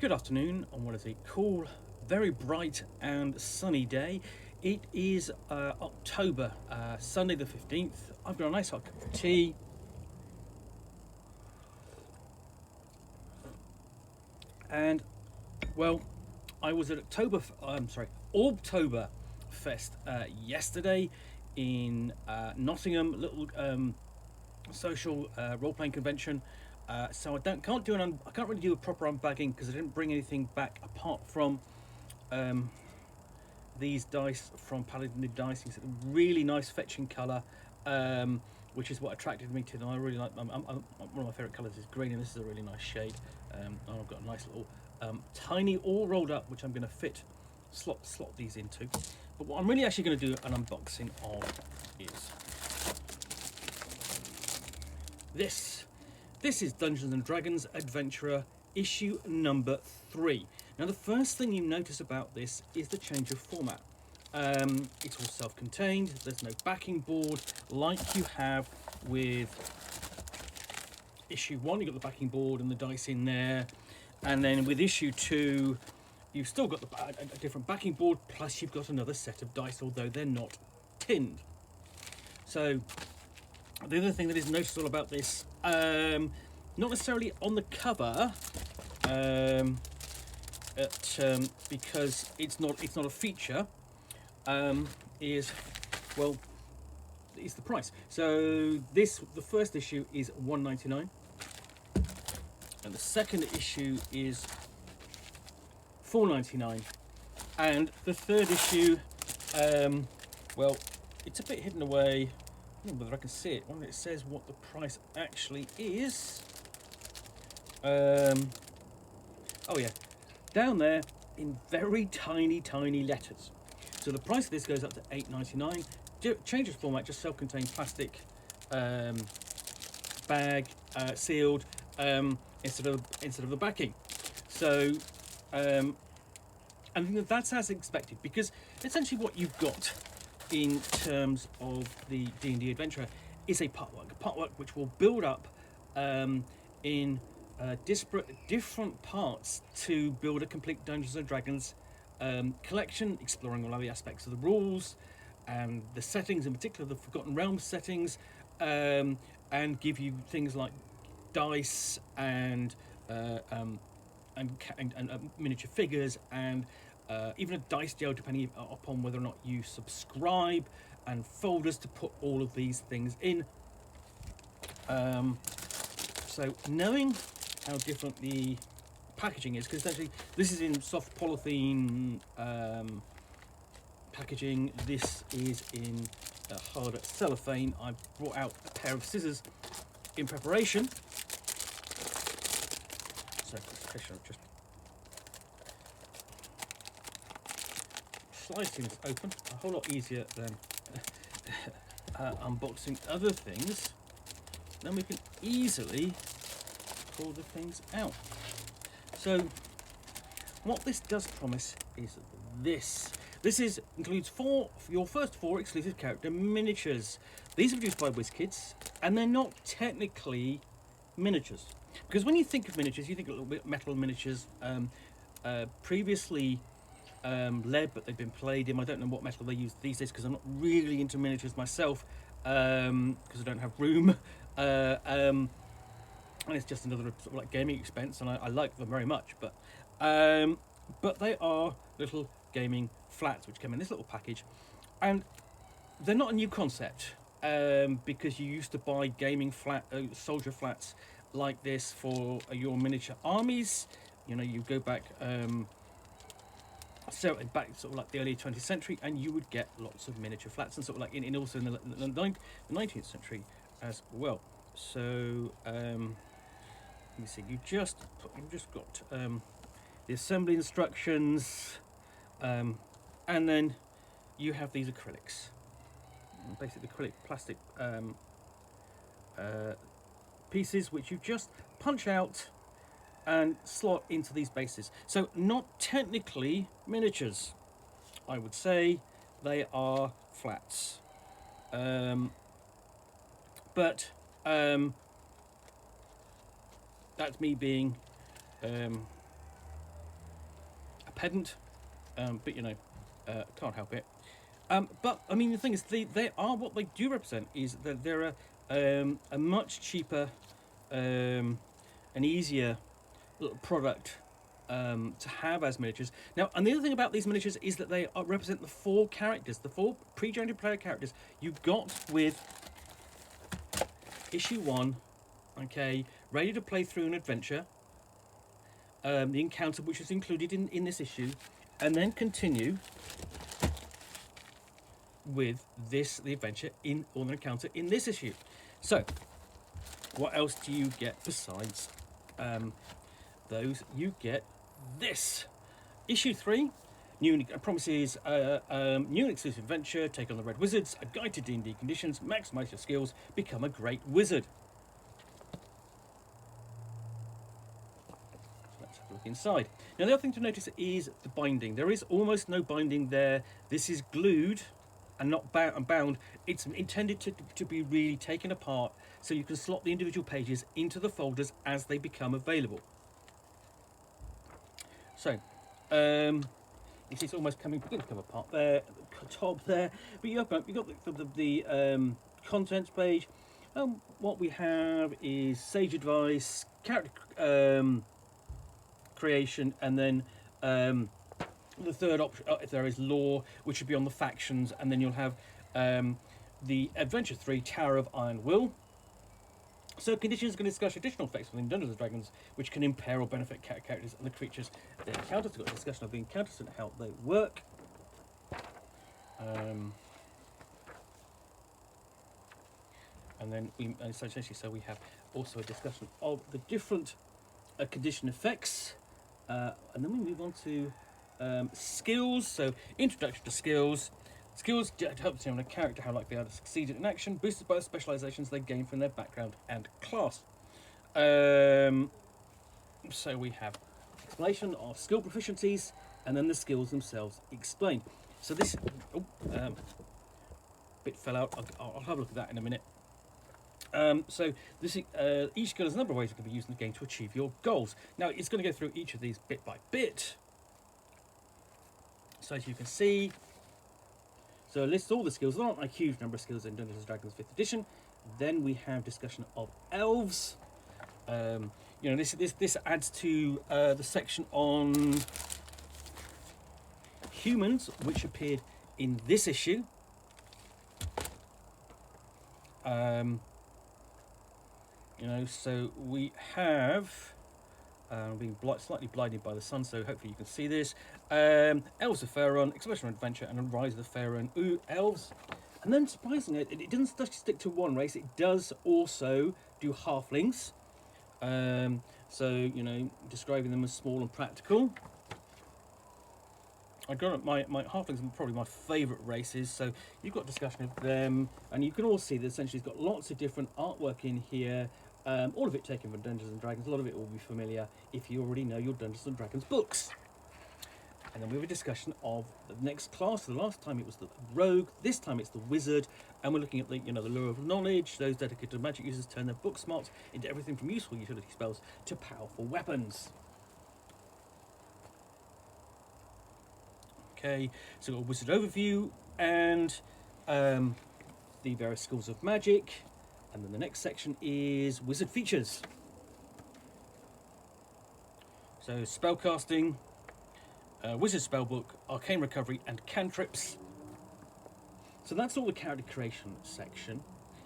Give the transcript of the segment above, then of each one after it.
Good afternoon on what is a cool, very bright and sunny day. It is October, Sunday the 15th. I've got a nice hot cup of tea. And, well, I was at Orbtober Fest yesterday in Nottingham, little social role-playing convention. So I can't really do a proper unbagging because I didn't bring anything back apart from these dice from Paladin Dice. It's a really nice fetching colour, which is what attracted me to them. I really like them. One of my favourite colours is green, and this is a really nice shade. And I've got a nice little tiny, all rolled up, which I'm going to slot these into. But what I'm really actually going to do an unboxing of is this. This is Dungeons and Dragons Adventurer issue number 3. Now the first thing you notice about this is the change of format. It's all self-contained, there's no backing board like you have with issue 1. You've got the backing board and the dice in there, and then with issue 2 you've still got a different backing board, plus you've got another set of dice, although they're not tinned. So the other thing that is noticeable about this, not necessarily on the cover, because it's not a feature, is the price. So the first issue is $1.99, and the second issue is $4.99, and the third issue, it's a bit hidden away. I don't know whether I can see it when it says what the price actually is. Oh yeah, down there in very tiny letters. So the price of this goes up to $8.99. Changes format, just self-contained plastic bag, sealed, instead of the backing. So I think that's as expected, because essentially what you've got in terms of the D&D adventure is a partwork which will build up in different parts to build a complete Dungeons and Dragons collection, exploring all of the aspects of the rules and the settings, in particular the Forgotten Realms settings, and give you things like dice and miniature figures, and even a dice jail, depending upon whether or not you subscribe, and folders to put all of these things in. So knowing how different the packaging is, because essentially this is in soft polythene packaging, this is in harder cellophane. I brought out a pair of scissors in preparation. So just slicing this open, a whole lot easier than unboxing other things. Then we can easily pull the things out. So what this does promise is this includes your first 4 exclusive character miniatures. These are produced by WizKids, and they're not technically miniatures, because when you think of miniatures, you think a little bit metal miniatures, previously lead, but they've been played in. I don't know what metal they use these days, because I'm not really into miniatures myself, because I don't have room, and it's just another sort of like gaming expense, and I like them very much, but they are little gaming flats which come in this little package, and they're not a new concept, because you used to buy gaming soldier flats like this for your miniature armies. You know, you go back sort of like the early 20th century, and you would get lots of miniature flats, and sort of like also in the 19th century as well. So let me see, you've just got the assembly instructions, and then you have these acrylics, basically acrylic plastic pieces, which you just punch out and slot into these bases. So not technically miniatures, I would say. They are flats, but that's me being pedant, but you know, can't help it. But I mean, the thing is, they are what they do represent is that they're a much cheaper and easier little product to have as miniatures. Now, and the other thing about these miniatures is that they represent the 4 characters, the 4 pre-generated player characters you got with issue 1. Okay, ready to play through an adventure. The encounter which is included in this issue, and then continue with the adventure or the encounter in this issue. So, what else do you get besides those? You get this. Issue 3, new promises new and exclusive adventure, take on the Red Wizards, a guide to D&D conditions, maximise your skills, become a great wizard. Look inside. Now the other thing to notice is the binding. There is almost no binding there. This is glued and not bound. It's intended to be really taken apart so you can slot the individual pages into the folders as they become available. So it's almost beginning to come apart there at the top there, but you've got the contents page. What we have is sage advice, character creation, and then the third option, if there is lore, which would be on the factions, and then you'll have the Adventure 3 Tower of Iron Will. So conditions can discuss additional effects within Dungeons & Dragons, which can impair or benefit characters and the creatures they encounter. So we've got a discussion of the encounters and how they work. And then so we have also a discussion of the different condition effects. And then we move on to skills. So introduction to skills. Skills help determine a character how likely they are to succeed in action, boosted by the specializations they gain from their background and class. So we have explanation of skill proficiencies, and then the skills themselves explained. So this bit fell out. I'll have a look at that in a minute. So this each skill has a number of ways it can be used in the game to achieve your goals. Now it's going to go through each of these bit by bit. So as you can see, so it lists all the skills. There aren't a huge number of skills in Dungeons & Dragons 5th edition. Then we have discussion of elves. This adds to the section on humans, which appeared in this issue. So we have being slightly blinded by the sun, so hopefully you can see this. Elves of Faerun, Expression of Adventure, and a Rise of the Faerun elves. And then surprisingly, it doesn't just stick to one race, it does also do halflings. Describing them as small and practical. I got my halflings are probably my favourite races, so you've got discussion of them, and you can all see that essentially it's got lots of different artwork in here. All of it taken from Dungeons & Dragons. A lot of it will be familiar if you already know your Dungeons & Dragons books. And then we have a discussion of the next class. So the last time it was the rogue, this time it's the wizard, and we're looking at the lure of knowledge. Those dedicated to magic users turn their book smarts into everything from useful utility spells to powerful weapons. Okay, so we've got a wizard overview and the various schools of magic. And then the next section is wizard features. So spellcasting, wizard spellbook, arcane recovery, and cantrips. So that's all the character creation section.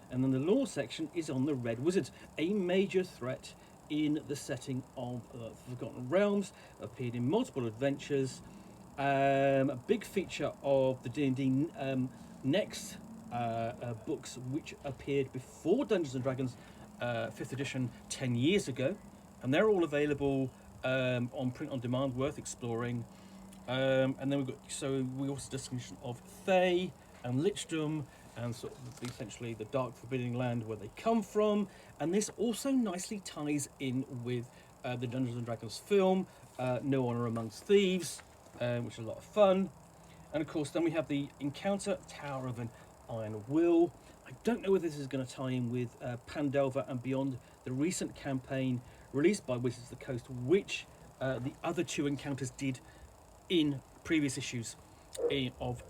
And then the lore section is on the Red Wizards, a major threat in the setting of Forgotten Realms, appeared in multiple adventures. A big feature of the D&D next books, which appeared before Dungeons & Dragons 5th edition 10 years ago, and they're all available on print on demand, worth exploring. And then we also discussion of Thay and Lichdom, and sort of essentially the Dark Forbidding Land where they come from. And this also nicely ties in with the Dungeons & Dragons film, No Honor Amongst Thieves, which is a lot of fun. And of course, then we have the encounter, Tower of an Iron Will. I don't know whether this is going to tie in with Pandelver and Beyond, the recent campaign released by Wizards of the Coast, which the other two encounters did in previous issues of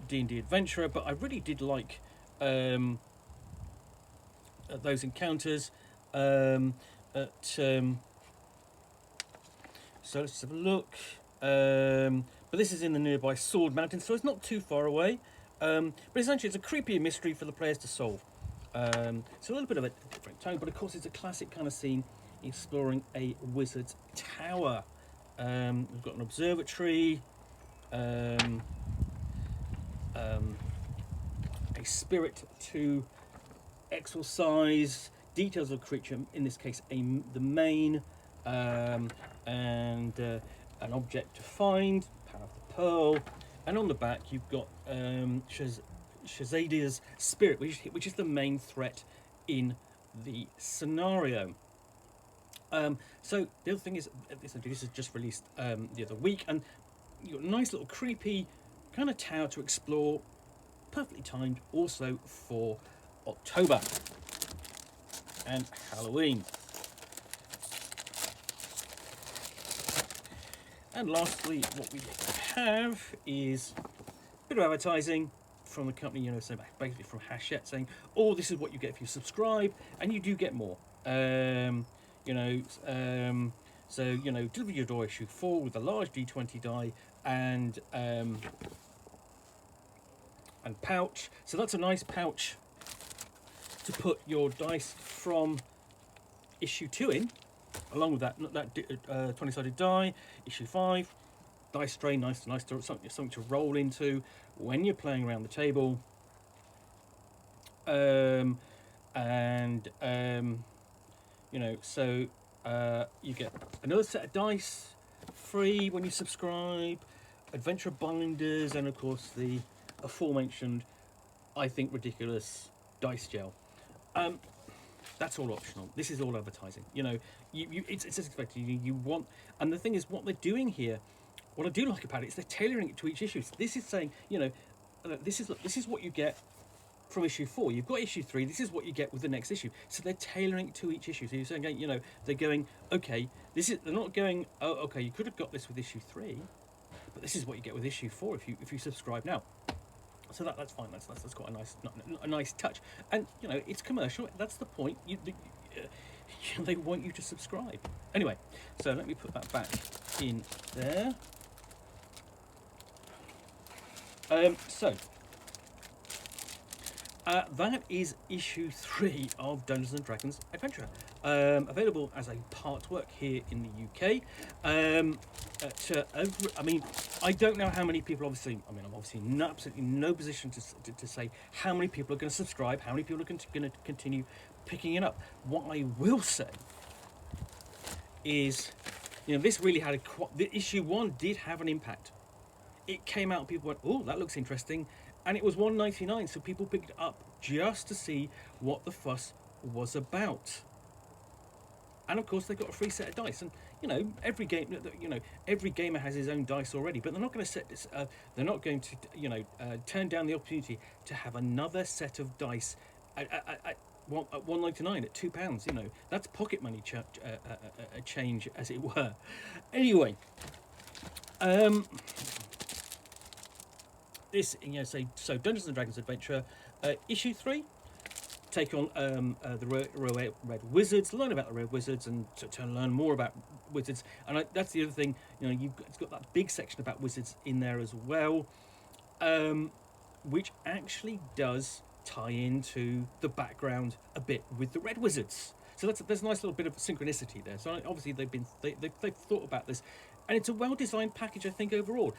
D&D Adventurer, but I really did like those encounters. So let's have a look. But this is in the nearby Sword Mountain, so it's not too far away. But essentially, it's a creepy mystery for the players to solve. It's a little bit of a different tone, but of course, it's a classic kind of scene exploring a wizard's tower. We've got an observatory, a spirit to exorcise, details of a creature, in this case, the mane, and an object to find, power of the pearl, and on the back you've got Shazadir's spirit, which is the main threat in the scenario. So the other thing is, this is just released the other week, and you've got a nice little creepy kind of tower to explore, perfectly timed also for October and Halloween. And lastly, what we have is a bit of advertising from the company, you know, so basically from Hachette, saying, "Oh, this is what you get if you subscribe," and you do get more. So you know, deliver your door issue 4 with a large D20 die and pouch. So that's a nice pouch to put your dice from issue 2 in, along with that 20-sided die. Issue 5, dice tray, nice to something to roll into when you're playing around the table. You know, so you get another set of dice free when you subscribe, adventure binders, and of course the aforementioned, I think, ridiculous dice gel. That's all optional. This is all advertising. You know, it's expected. You want, and the thing is, what they're doing here, what I do like about it is they're tailoring it to each issue. So this is saying, you know, this is what you get from issue 4. You've got issue 3. This is what you get with the next issue. So they're tailoring it to each issue. So you're saying, you know, they're going, okay, they're not going, oh, okay, you could have got this with issue 3, but this is what you get with issue 4 if you subscribe now. So that's fine. That's quite a nice touch. And you know, it's commercial. That's the point. They want you to subscribe. Anyway, so let me put that back in there. That is issue 3 of Dungeons and Dragons Adventure, available as a partwork here in the UK. I mean, I don't know how many people. Obviously, I'm obviously absolutely no position to say how many people are going to subscribe, how many people are going to continue picking it up. What I will say is, you know, this really had the issue 1 did have an impact. It came out, people went, "Oh, that looks interesting," and it was $1.99, so people picked it up just to see what the fuss was about. And of course, they got a free set of dice, and you know, every gamer has his own dice already, but they're not going to set this. They're not going to, you know, turn down the opportunity to have another set of dice at $1.99, at £2. You know, that's pocket money change, as it were. Anyway, this, you know, so Dungeons and Dragons Adventure, issue 3. Take on the Red Wizards, learn about the Red Wizards, and to learn more about wizards. And that's the other thing, you know, it's got that big section about wizards in there as well, which actually does tie into the background a bit with the Red Wizards. So there's a nice little bit of synchronicity there. So obviously they've thought about this, and it's a well-designed package, I think, overall.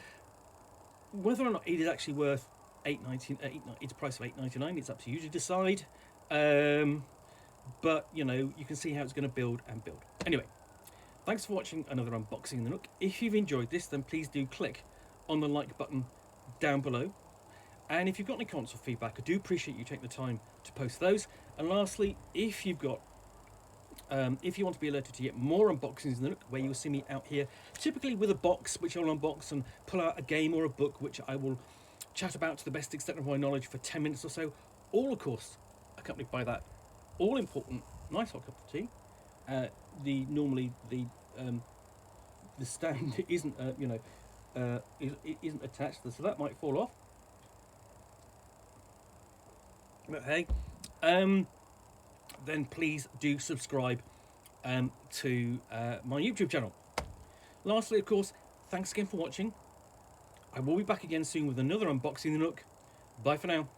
Whether or not it is actually worth its price of $8.99, it's up to you to decide. But you know, you can see how it's going to build and build. Anyway, thanks for watching another unboxing in the Nook. If you've enjoyed this, then please do click on the like button down below. And if you've got any comments or feedback, I do appreciate you taking the time to post those. And lastly, if you want to be alerted to get more unboxings in the Nook, where you'll see me out here, typically with a box which I'll unbox and pull out a game or a book which I will chat about to the best extent of my knowledge for 10 minutes or so, all of course accompanied by that all-important nice hot cup of tea. Normally the stand isn't, you know, isn't attached, so that might fall off. But hey, then please do subscribe to my YouTube channel. Lastly, of course, thanks again for watching. I will be back again soon with another unboxing the Nook. Bye for now.